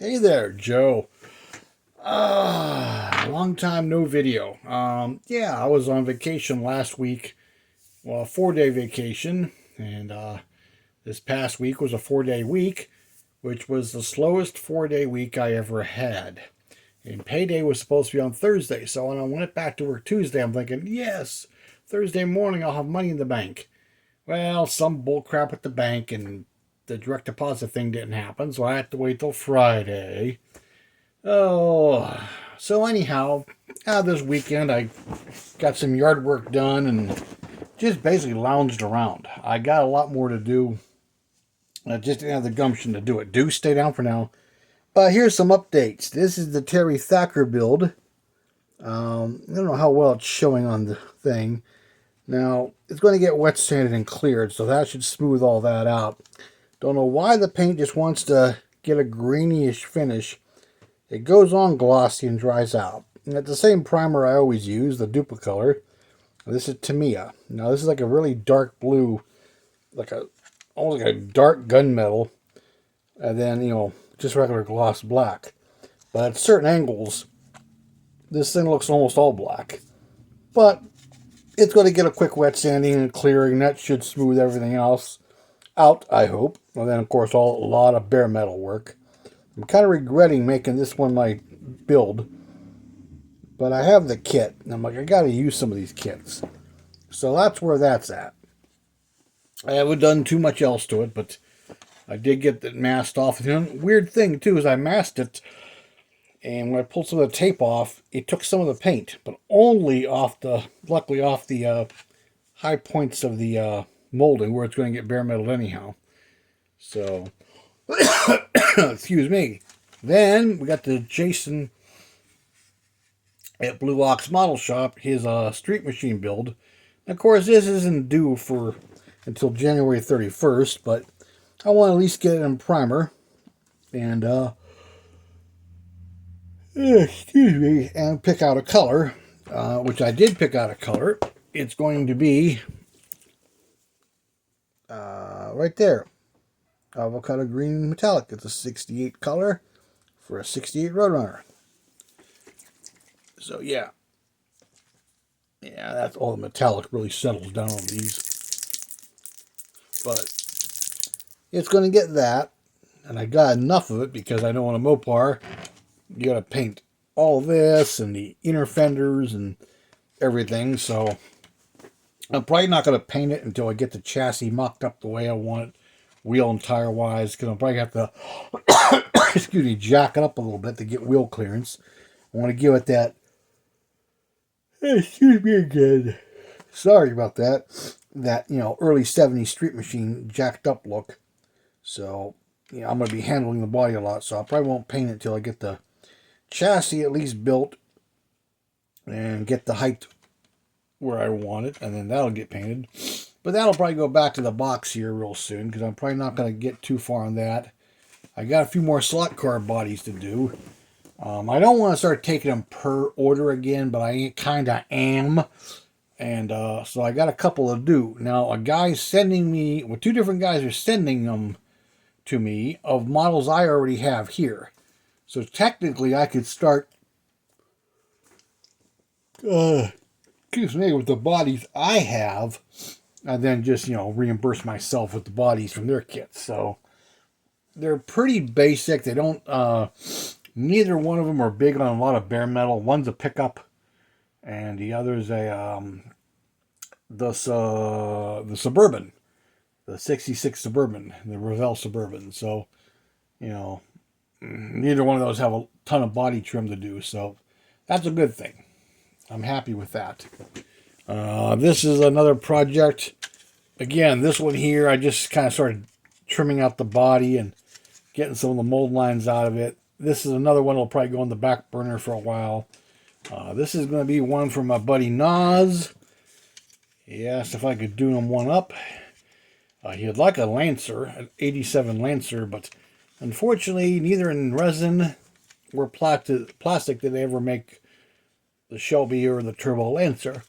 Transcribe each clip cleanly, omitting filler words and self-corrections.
Hey there, Joe. Long time no video. Yeah, I was on vacation last week. Well, a 4-day vacation, and this past week was a 4-day week, which was the slowest 4-day week I ever had. And payday was supposed to be on Thursday, so when I went back to work Tuesday, I'm thinking, yes, Thursday morning I'll have money in the bank. Well, some bullcrap at the bank, and the direct deposit thing didn't happen, so I had to wait till Friday. Oh, so anyhow, this weekend I got some yard work done and just basically lounged around. I got a lot more to do. I just didn't have the gumption to do it. Do stay down for now. But here's some updates. This is the Terry Thacker build. I don't know how well it's showing on the thing. Now, it's going to get wet sanded and cleared, so that should smooth all that out. Don't know why the paint just wants to get a greenish finish. It goes on glossy and dries out. And it's the same primer I always use, the Duplicolor. This is Tamiya. Now this is like a really dark blue, almost like a dark gunmetal, and then just regular gloss black. But at certain angles, this thing looks almost all black. But it's going to get a quick wet sanding and clearing. That should smooth everything else out, I hope. And then of course a lot of bare metal work. I'm kind of regretting making this one my build, but I have the kit, and I'm like, I got to use some of these kits. So that's where that's at. I haven't done too much else to it, but I did get it masked off. The weird thing, too, is I masked it, and when I pulled some of the tape off, it took some of the paint, but only luckily off the high points of the molding, where it's going to get bare metal anyhow. So... excuse me. Then we got the Jason at Blue Ox Model Shop, his street machine build. Of course, this isn't due for until January 31st, but I want to at least get it in primer and excuse me, and pick out a color, which I did pick out a color. It's going to be right there. Avocado green metallic. It's a 68 color for a 68 Roadrunner. So yeah, that's all. The metallic really settles down on these, but it's going to get that, and I got enough of it because I know on a Mopar you got to paint all this and the inner fenders and everything. So I'm probably not going to paint it until I get the chassis mocked up the way I want it, wheel and tire wise, because I'll probably have to excuse me, jack it up a little bit to get wheel clearance. I want to give it that, excuse me again, sorry about that early 70s street machine jacked up look. So I'm going to be handling the body a lot, so I probably won't paint it until I get the chassis at least built and get the height where I want it, and then that'll get painted. But that'll probably go back to the box here real soon, because I'm probably not going to get too far on that. I got a few more slot car bodies to do. I don't want to start taking them per order again, but I kind of am. And so I got a couple to do. Now, a guy's sending me, well, two different guys are sending them to me of models I already have here. So technically I could start, excuse me, with the bodies I have, and then just, reimburse myself with the bodies from their kits. So they're pretty basic. They don't, neither one of them are big on a lot of bare metal. One's a pickup, and the other's the Suburban, the 66 Suburban, the Revell Suburban. So, neither one of those have a ton of body trim to do. So that's a good thing. I'm happy with that. This is another project. Again, this one here, I just kind of started trimming out the body and getting some of the mold lines out of it. This is another one that'll probably go on the back burner for a while. This is going to be one from my buddy Nas. He asked if I could do him one up. He'd like a Lancer, an 87 Lancer, but unfortunately, neither in resin or plastic did they ever make the Shelby or the Turbo Lancer.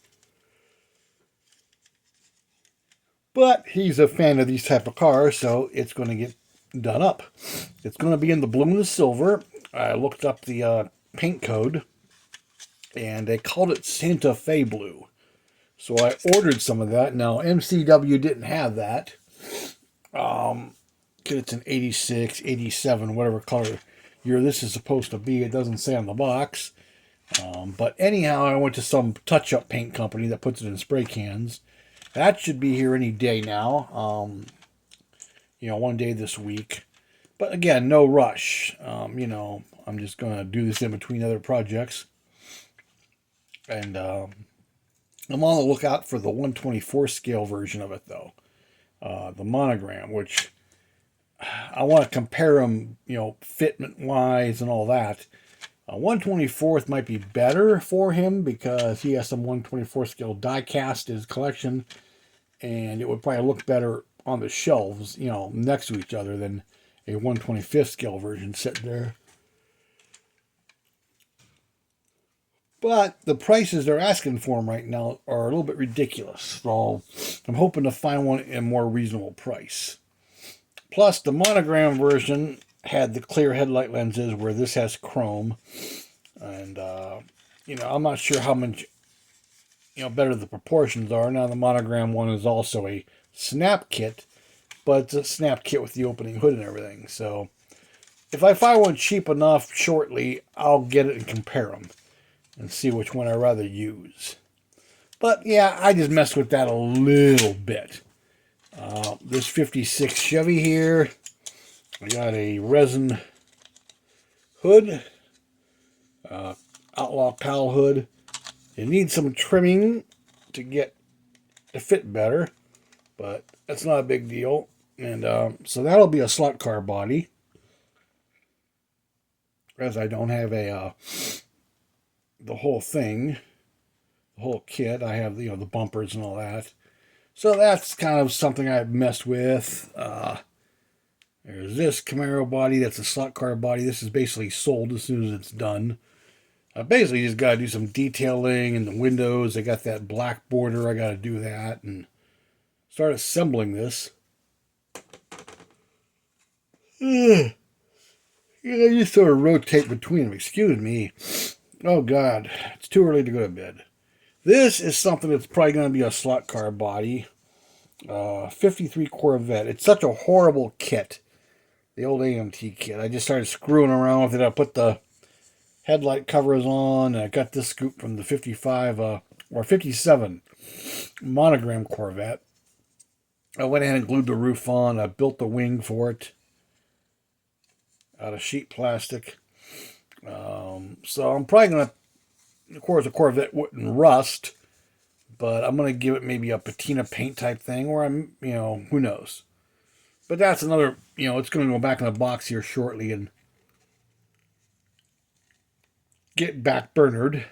But he's a fan of these type of cars, so it's going to get done up. It's going to be in the blue and the silver. I looked up the paint code, and they called it Santa Fe blue. So I ordered some of that. Now, MCW didn't have that. It's an 86, 87, whatever color year this is supposed to be. It doesn't say on the box. But anyhow, I went to some touch-up paint company that puts it in spray cans. That should be here any day now. One day this week. But again, no rush. I'm just going to do this in between other projects. And I'm on the lookout for the 124 scale version of it, though. The monogram, which I want to compare them, fitment-wise and all that. 124th might be better for him because he has some 124 scale die cast in his collection, and it would probably look better on the shelves, next to each other than a 125th scale version sitting there. But the prices they're asking for them right now are a little bit ridiculous. So I'm hoping to find one at a more reasonable price. Plus, the monogram version had the clear headlight lenses where this has chrome. And, I'm not sure how much, better the proportions are. Now, the monogram one is also a snap kit, but it's a snap kit with the opening hood and everything. So if I find one cheap enough shortly, I'll get it and compare them and see which one I'd rather use. But yeah, I just messed with that a little bit. This 56 Chevy here, I got a resin hood, Outlaw Pal hood. It needs some trimming to fit better, but that's not a big deal. And so that'll be a slot car body, as I don't have the whole thing, the whole kit. I have the bumpers and all that. So that's kind of something I've messed with. There's this Camaro body. That's a slot car body. This is basically sold as soon as it's done. I basically just got to do some detailing in the windows. I got that black border. I got to do that and start assembling this. I just sort of rotate between them. Excuse me. Oh, God. It's too early to go to bed. This is something that's probably going to be a slot car body. 53 Corvette. It's such a horrible kit. The old AMT kit. I just started screwing around with it. I put the headlight covers on. And I got this scoop from the 55 or 57 monogram Corvette. I went ahead and glued the roof on. I built the wing for it out of sheet plastic. So I'm probably going to, of course, a Corvette wouldn't rust, but I'm going to give it maybe a patina paint type thing, or who knows. But that's another, it's going to go back in the box here shortly and get back burnered,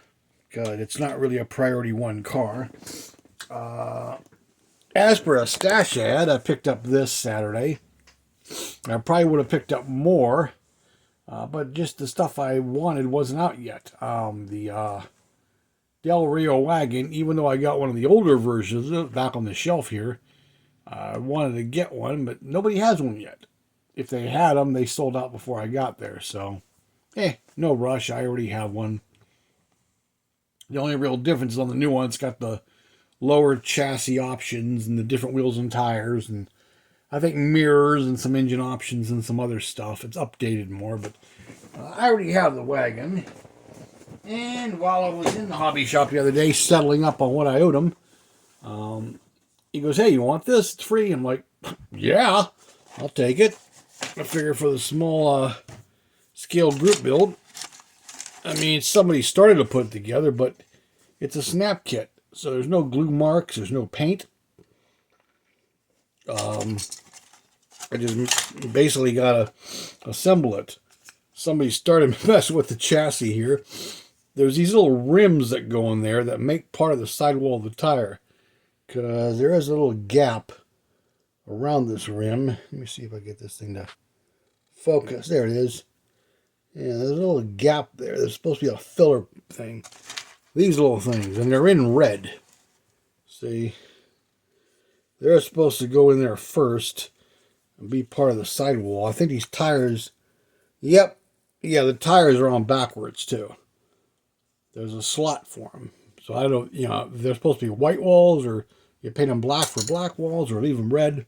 because it's not really a priority one car. As for a stash ad, I picked up this Saturday. I probably would have picked up more, but just the stuff I wanted wasn't out yet. The Del Rio wagon, even though I got one of the older versions back on the shelf here, I wanted to get one, but nobody has one yet. If they had them, they sold out before I got there. So, no rush. I already have one. The only real difference is on the new one. It's got the lower chassis options and the different wheels and tires, and I think mirrors and some engine options and some other stuff. It's updated more, but I already have the wagon. And while I was in the hobby shop the other day settling up on what I owed him, he goes, "Hey, you want this? It's free." I'm like, "Yeah, I'll take it." I figure for the small scale group build, I mean, somebody started to put it together, but it's a snap kit. So there's no glue marks, there's no paint. I just basically got to assemble it. Somebody started messing with the chassis here. There's these little rims that go in there that make part of the sidewall of the tire. Because there is a little gap around this rim. Let me see if I get this thing to focus. There it is. Yeah, there's a little gap there. There's supposed to be a filler thing. These little things. And they're in red. See? They're supposed to go in there first. and be part of the sidewall. I think these tires, yep, yeah, the tires are on backwards too. There's a slot for them. So I don't, they're supposed to be white walls, or you paint them black for black walls, or leave them red.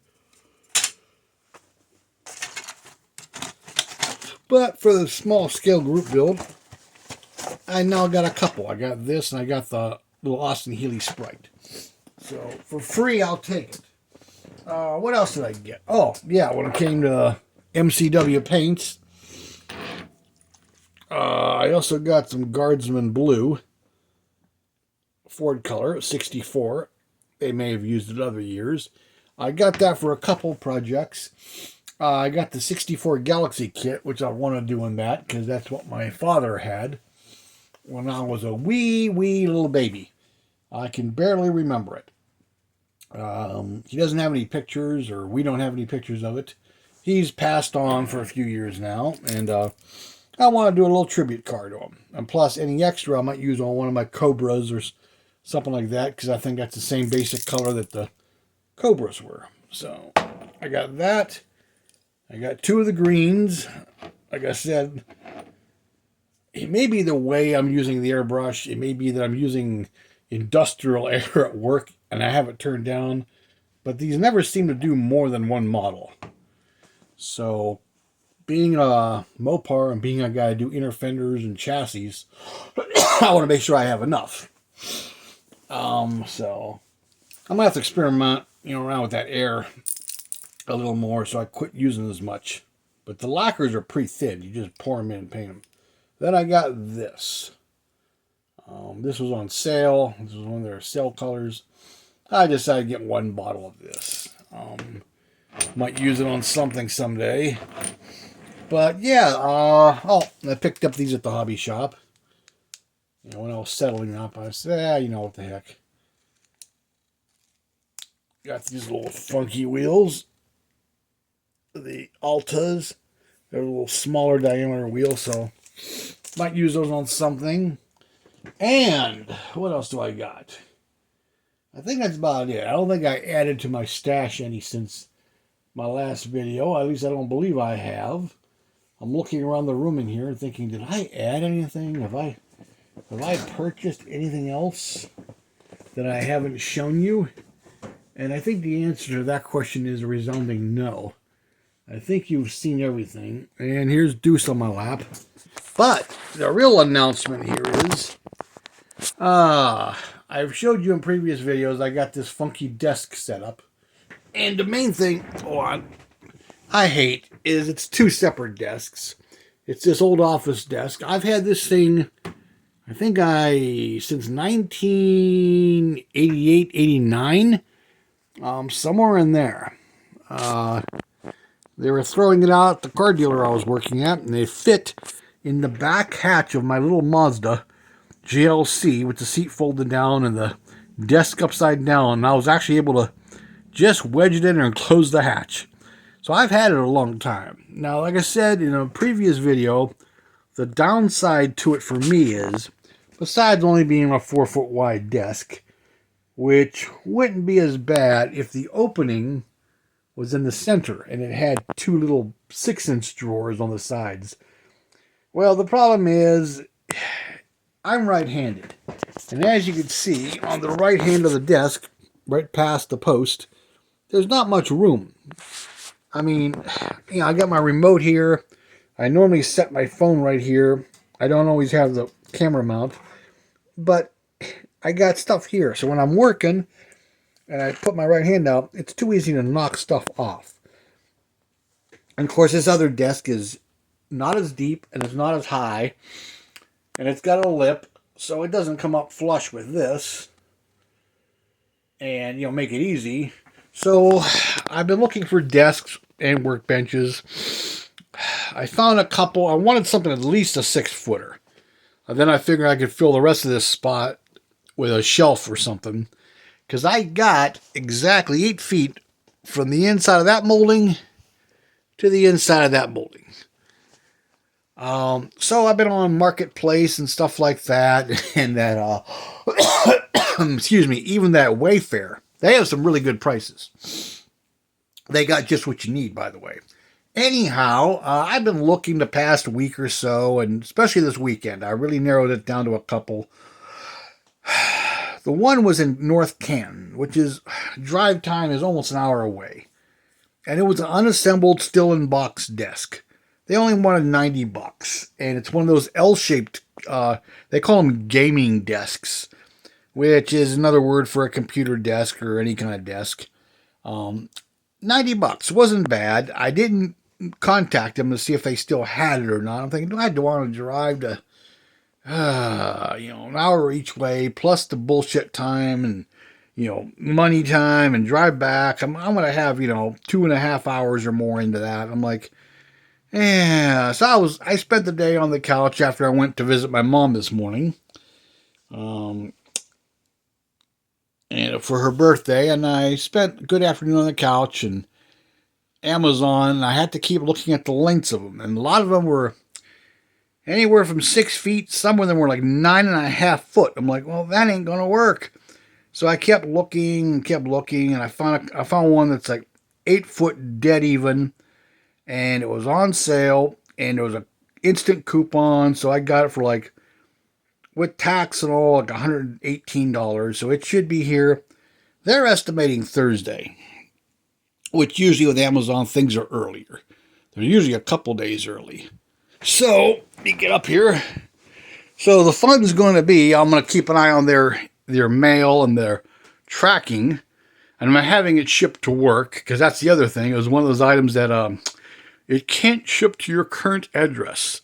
But for the small scale group build, I now got a couple. I got this, and I got the little Austin Healey Sprite. So for free, I'll take it. What else did I get? Oh, yeah, when it came to MCW paints, I also got some Guardsman Blue, Ford color, 64. They may have used it other years. I got that for a couple projects. I got the 64 Galaxy kit, which I want to do in that, because that's what my father had when I was a wee little baby. I can barely remember it. He doesn't have any pictures, or we don't have any pictures of it. He's passed on for a few years now, and I want to do a little tribute card to him. And plus, any extra I might use on one of my Cobras or something like that, because I think that's the same basic color that the Cobras were. So I got that. I got two of the greens. Like I said, it may be the way I'm using the airbrush. It may be that I'm using industrial air at work and I have it turned down. But these never seem to do more than one model. So being a Mopar and being a guy to do inner fenders and chassis, I want to make sure I have enough. So I'm gonna have to experiment, around with that air a little more, so I quit using as much. But the lacquers are pretty thin. You just pour them in and paint them. Then I got this. This was on sale. This was one of their sale colors. I decided to get one bottle of this. Might use it on something someday. But yeah, I picked up these at the hobby shop. When I was settling up, I said, what the heck. Got these little funky wheels. The Altas. They're a little smaller diameter wheel, so might use those on something. And what else do I got? I think that's about it. I don't think I added to my stash any since my last video. At least I don't believe I have. I'm looking around the room in here and thinking, did I add anything? Have I purchased anything else that I haven't shown you? And I think the answer to that question is a resounding no. I think you've seen everything. And here's Deuce on my lap. But the real announcement here is, I've showed you in previous videos, I got this funky desk set up. And the main thing I hate is it's two separate desks. It's this old office desk. I've had this thing, I think since 1988, 89, somewhere in there. They were throwing it out at the car dealer I was working at, and they fit in the back hatch of my little Mazda GLC with the seat folded down and the desk upside down. And I was actually able to just wedge it in and close the hatch. So I've had it a long time. Now, like I said in a previous video, the downside to it for me is, besides only being a 4-foot wide desk, which wouldn't be as bad if the opening was in the center and it had two little 6-inch drawers on the sides. Well, the problem is I'm right-handed. And as you can see, on the right hand of the desk, right past the post, there's not much room. I mean, I got my remote here. I normally set my phone right here. I don't always have the camera mount. But I got stuff here. So when I'm working and I put my right hand out, it's too easy to knock stuff off. And of course, this other desk is not as deep and it's not as high. And it's got a lip, so it doesn't come up flush with this. And, make it easy. So I've been looking for desks and workbenches. I found a couple. I wanted something at least a 6-footer. And then I figured I could fill the rest of this spot with a shelf or something. Because I got exactly 8 feet from the inside of that molding to the inside of that molding. So I've been on Marketplace and stuff like that. And that, excuse me, even that Wayfair. They have some really good prices. they got just what you need, by the way. Anyhow, I've been looking the past week or so, and especially this weekend, I really narrowed it down to a couple. The one was in North Canton, which is drive time is almost an hour away. And it was an unassembled, still in box desk. They only wanted $90, and it's one of those L-shaped. They call them gaming desks, which is another word for a computer desk or any kind of desk. $90 wasn't bad. I didn't contact them to see if they still had it or not. I'm thinking, do I want to drive to, an hour each way plus the bullshit time and money time and drive back. I'm going to have, 2.5 hours or more into that. I'm like, yeah. So I spent the day on the couch after I went to visit my mom this morning. And for her birthday, and I spent a good afternoon on the couch and Amazon, and I had to keep looking at the lengths of them. And a lot of them were anywhere from 6 feet. Some of them were like 9.5 foot. I'm like, well, that ain't going to work. So I kept looking, and I found one that's like 8 foot dead even, and it was on sale, and there was an instant coupon, so I got it for like, with tax and all, like $118. So it should be here. They're estimating Thursday, which usually with Amazon things are earlier. They're usually a couple days early. So let me get up here. So the fun's going to be, I'm going to keep an eye on their mail and their tracking, and I'm having it shipped to work, because that's the other thing. It was one of those items that it can't ship to your current address.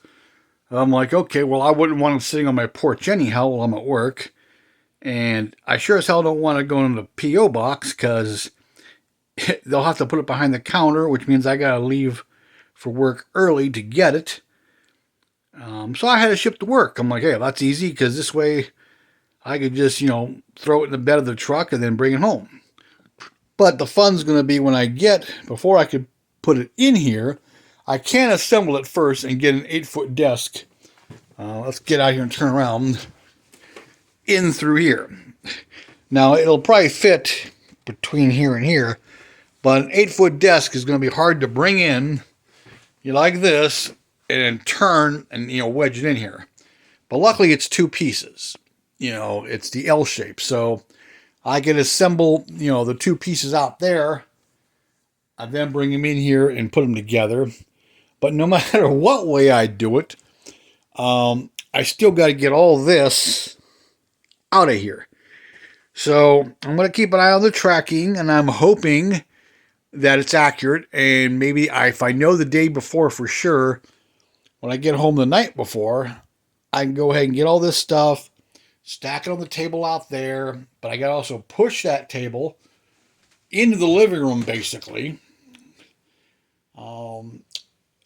I'm like, okay, well, I wouldn't want them sitting on my porch anyhow while I'm at work, and I sure as hell don't want to go in the P.O. box, because they'll have to put it behind the counter, which means I got to leave for work early to get it. So I had to ship to work. I'm like, hey, that's easy, because this way I could just, throw it in the bed of the truck and then bring it home. But the fun's going to be when before I could put it in here, I can't assemble it first and get an 8 foot desk. Let's get out here and turn around in through here. Now, it'll probably fit between here and here, but an 8 foot desk is going to be hard to bring in. You like this, and then turn and, wedge it in here. But luckily, it's 2 pieces. It's the L shape. So I can assemble, the 2 pieces out there. I then bring them in here and put them together. But no matter what way I do it, I still got to get all this out of here. So I'm going to keep an eye on the tracking, and I'm hoping that it's accurate. And maybe if I know the day before for sure, when I get home the night before, I can go ahead and get all this stuff, stack it on the table out there. But I got to also push that table into the living room, basically.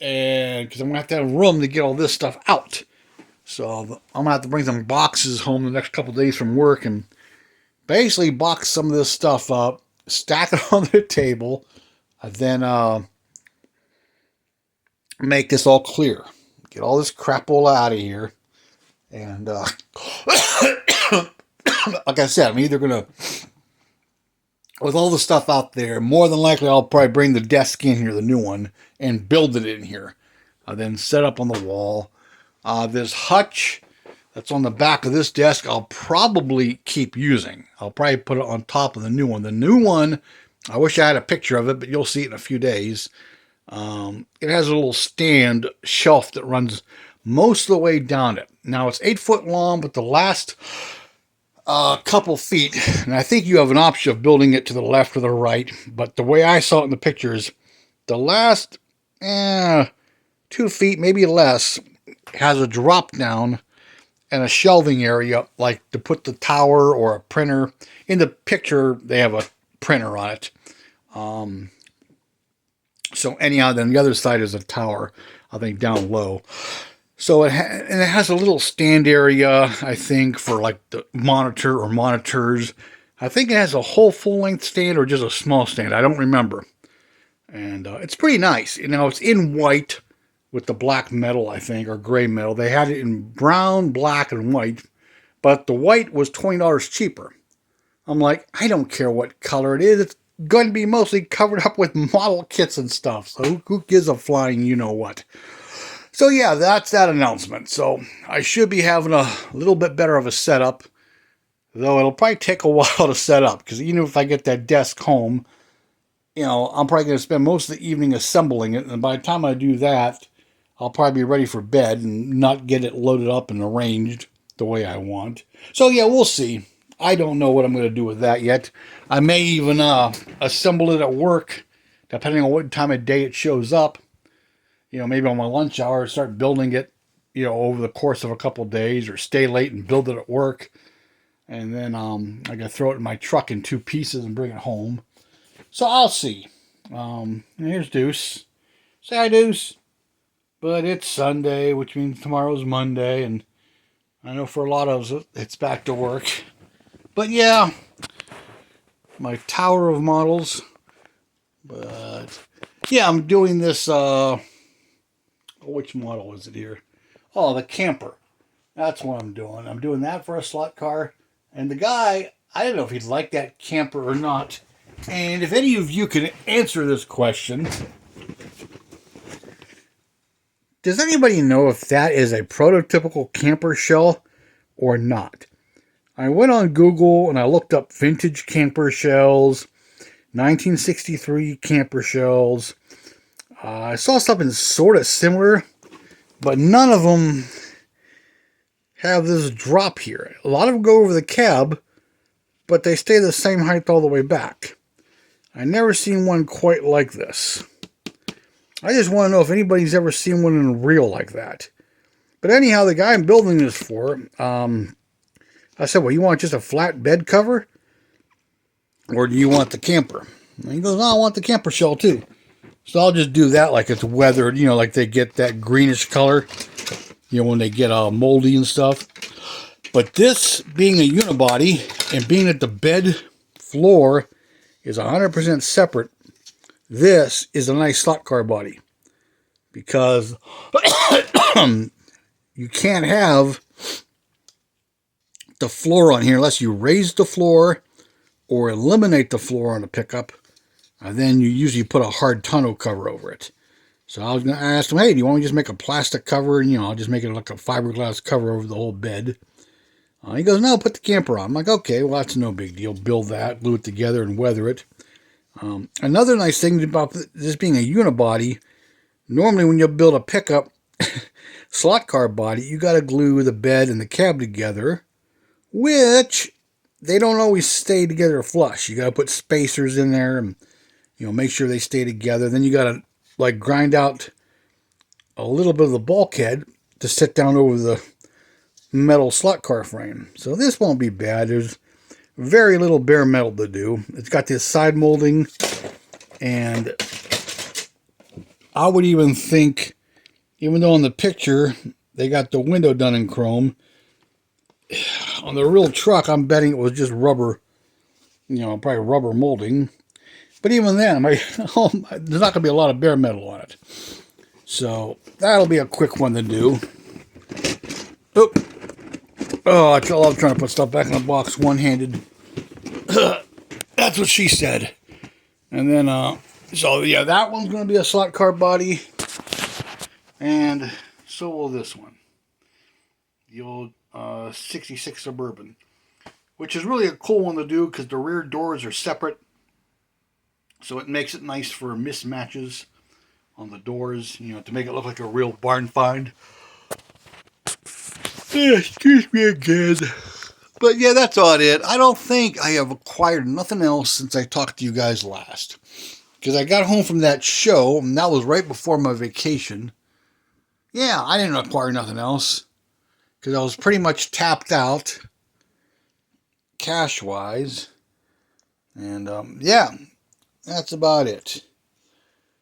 And because I'm going to have room to get all this stuff out. So I'm going to have to bring some boxes home the next couple of days from work and basically box some of this stuff up, stack it on the table, and then make this all clear. Get all this crapola out of here. And like I said, I'm either going to, with all the stuff out there, more than likely I'll probably bring the desk in here, the new one, and build it in here. Then set up on the wall. This hutch that's on the back of this desk, I'll probably keep using. I'll probably put it on top of the new one. The new one, I wish I had a picture of it, but you'll see it in a few days. It has a little stand shelf that runs most of the way down it. Now, it's 8 foot long, but the last couple feet, and I think you have an option of building it to the left or the right, but the way I saw it in the pictures, the last 2 feet, maybe less, has a drop down and a shelving area, like to put the tower or a printer. In the picture, they have a printer on it. So anyhow, then the other side is a tower, I think down low. So it has a little stand area, I think, for like the monitor or monitors. I think it has a whole full-length stand or just a small stand. I don't remember. And it's pretty nice. It's in white with the black metal, I think, or gray metal. They had it in brown, black, and white. But the white was $20 cheaper. I'm like, I don't care what color it is. It's going to be mostly covered up with model kits and stuff. So who gives a flying you know what? So yeah, that's that announcement. So I should be having a little bit better of a setup, though it'll probably take a while to set up, because even if I get that desk home, you know, I'm probably going to spend most of the evening assembling it, and by the time I do that, I'll probably be ready for bed and not get it loaded up and arranged the way I want. So yeah, we'll see. I don't know what I'm going to do with that yet. I may even assemble it at work, depending on what time of day it shows up. You know, maybe on my lunch hour, start building it, you know, over the course of a couple of days, or stay late and build it at work. And then I got to throw it in my truck in 2 pieces and bring it home. So I'll see. Here's Deuce. Say hi, Deuce. But it's Sunday, which means tomorrow's Monday, and I know for a lot of us, it's back to work. But yeah, my tower of models. But yeah, I'm doing this, which model is it here? Oh, the camper. That's what I'm doing. I'm doing that for a slot car. And the guy, I don't know if he'd like that camper or not. And if any of you can answer this question, does anybody know if that is a prototypical camper shell or not? I went on Google and I looked up vintage camper shells, 1963 camper shells. I saw something sort of similar, but none of them have this drop here. A lot of them go over the cab, but they stay the same height all the way back. I never seen one quite like this. I just want to know if anybody's ever seen one in real like that. But anyhow, the guy I'm building this for, I said, well, you want just a flat bed cover? Or do you want the camper? And he goes, no, I want the camper shell too. So I'll just do that like it's weathered, you know, like they get that greenish color, you know, when they get moldy and stuff. But this being a unibody and being that the bed floor is 100% separate, this is a nice slot car body, because you can't have the floor on here unless you raise the floor or eliminate the floor on the pickup, and then you usually put a hard tonneau cover over it. So I was going to ask him, hey, do you want me to just make a plastic cover, and, you know, I'll just make it like a fiberglass cover over the whole bed. He goes, no, put the camper on. I'm like, okay, well, that's no big deal. Build that, glue it together, and weather it. Another nice thing about this being a unibody, normally when you build a pickup slot car body, you got to glue the bed and the cab together, which they don't always stay together flush. You got to put spacers in there and, you know, make sure they stay together. Then you got to like grind out a little bit of the bulkhead to sit down over the metal slot car frame. So this won't be bad. There's very little bare metal to do. It's got this side molding, and I would even think, even though in the picture they got the window done in chrome, on the real truck I'm betting it was just rubber, you know, probably rubber molding. But even then, there's not going to be a lot of bare metal on it. So that'll be a quick one to do. Oop. Oh, I love trying to put stuff back in the box one-handed. That's what she said. And then, so yeah, that one's going to be a slot car body. And so will this one. The old 66 Suburban. Which is really a cool one to do because the rear doors are separate. So it makes it nice for mismatches on the doors, you know, to make it look like a real barn find. Excuse me again. But yeah, that's all it. I don't think I have acquired nothing else since I talked to you guys last. Because I got home from that show, and that was right before my vacation. Yeah, I didn't acquire nothing else. Because I was pretty much tapped out, cash-wise. And, yeah, that's about it.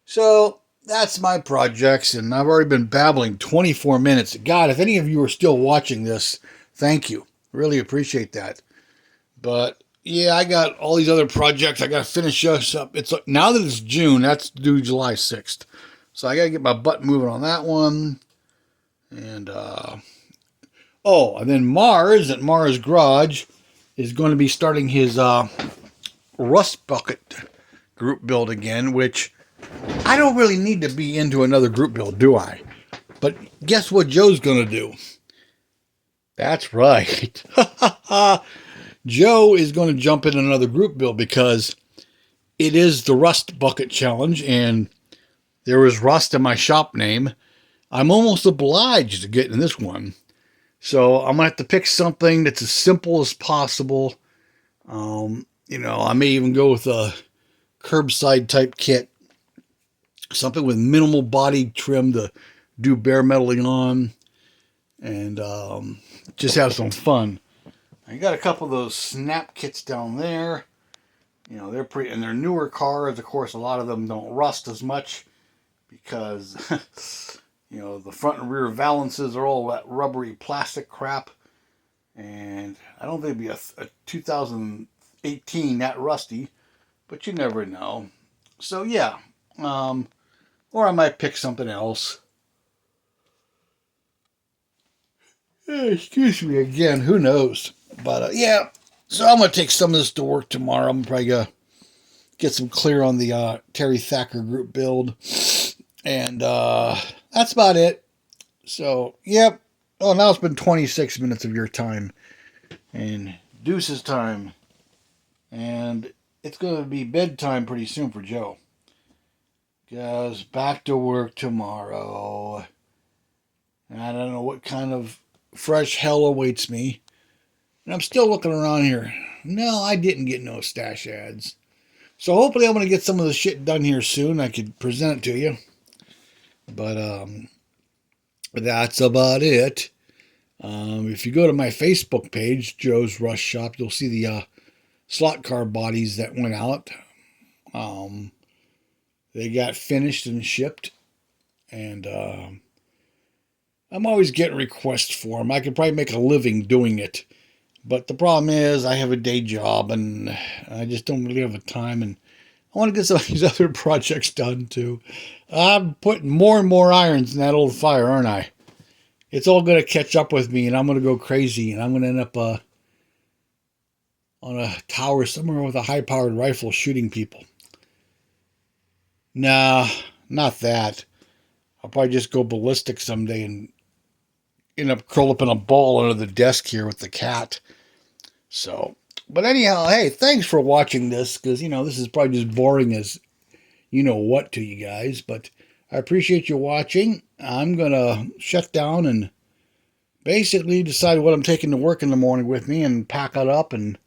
So, that's my projects, and I've already been babbling 24 minutes. God, if any of you are still watching this, thank you. Really appreciate that. But, yeah, I got all these other projects I got to finish up. It's now that it's June, that's due July 6th. So I got to get my butt moving on that one. And, and then Mars at Mars Garage is going to be starting his rust bucket group build again, which I don't really need to be into another group build, do I? But guess what Joe's going to do? That's right. Joe is going to jump in another group build because it is the Rust Bucket Challenge, and there is rust in my shop name. I'm almost obliged to get in this one. So I'm going to have to pick something that's as simple as possible. I may even go with a curbside type kit. Something with minimal body trim to do bare metaling on. And just have some fun. I got a couple of those snap kits down there. They're pretty, and they're newer cars. Of course, a lot of them don't rust as much because, the front and rear valances are all that rubbery plastic crap. And I don't think it'd be a 2018 that rusty, but you never know. So, yeah. Or I might pick something else. Excuse me again, who knows? But yeah, so I'm going to take some of this to work tomorrow. I'm probably going to get some clear on the Terry Thacker group build. And that's about it. So, yep. Oh, now it's been 26 minutes of your time. And Deuce's time. And it's going to be bedtime pretty soon for Joe. Goes back to work tomorrow. And I don't know what kind of fresh hell awaits me. And I'm still looking around here. No, I didn't get no stash ads. So hopefully I'm going to get some of the shit done here soon. I could present it to you. But that's about it. If you go to my Facebook page, Joe's Rush Shop, you'll see the slot car bodies that went out. They got finished and shipped. And I'm always getting requests for them. I could probably make a living doing it. But the problem is I have a day job and I just don't really have the time. And I want to get some of these other projects done too. I'm putting more and more irons in that old fire, aren't I? It's all going to catch up with me and I'm going to go crazy. And I'm going to end up on a tower somewhere with a high-powered rifle shooting people. Nah, not that. I'll probably just go ballistic someday and end up curled up in a ball under the desk here with the cat. So, but anyhow, hey, thanks for watching this, because, this is probably just boring as what to you guys, but I appreciate you watching. I'm going to shut down and basically decide what I'm taking to work in the morning with me and pack it up and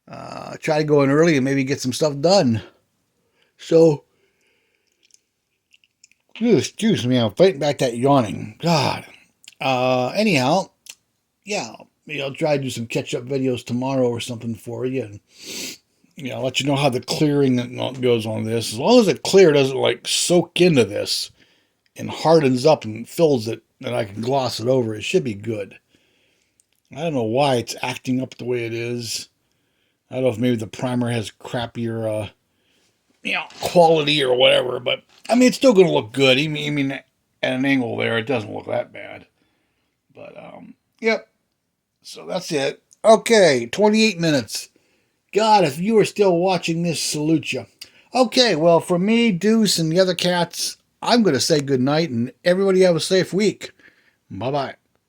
try to go in early and maybe get some stuff done. So, excuse me, I'm fighting back that yawning. God. Anyhow, yeah, I'll try to do some catch-up videos tomorrow or something for you, and I'll let you know how the clearing goes on this. As long as the clear doesn't soak into this and hardens up and fills it, and I can gloss it over, it should be good. I don't know why it's acting up the way it is. I don't know if maybe the primer has crappier, quality or whatever, but it's still going to look good. I mean, at an angle there, it doesn't look that bad. But, yep. So that's it. Okay, 28 minutes. God, if you are still watching this, salute you. Okay, well, for me, Deuce, and the other cats, I'm going to say good night, and everybody have a safe week. Bye-bye.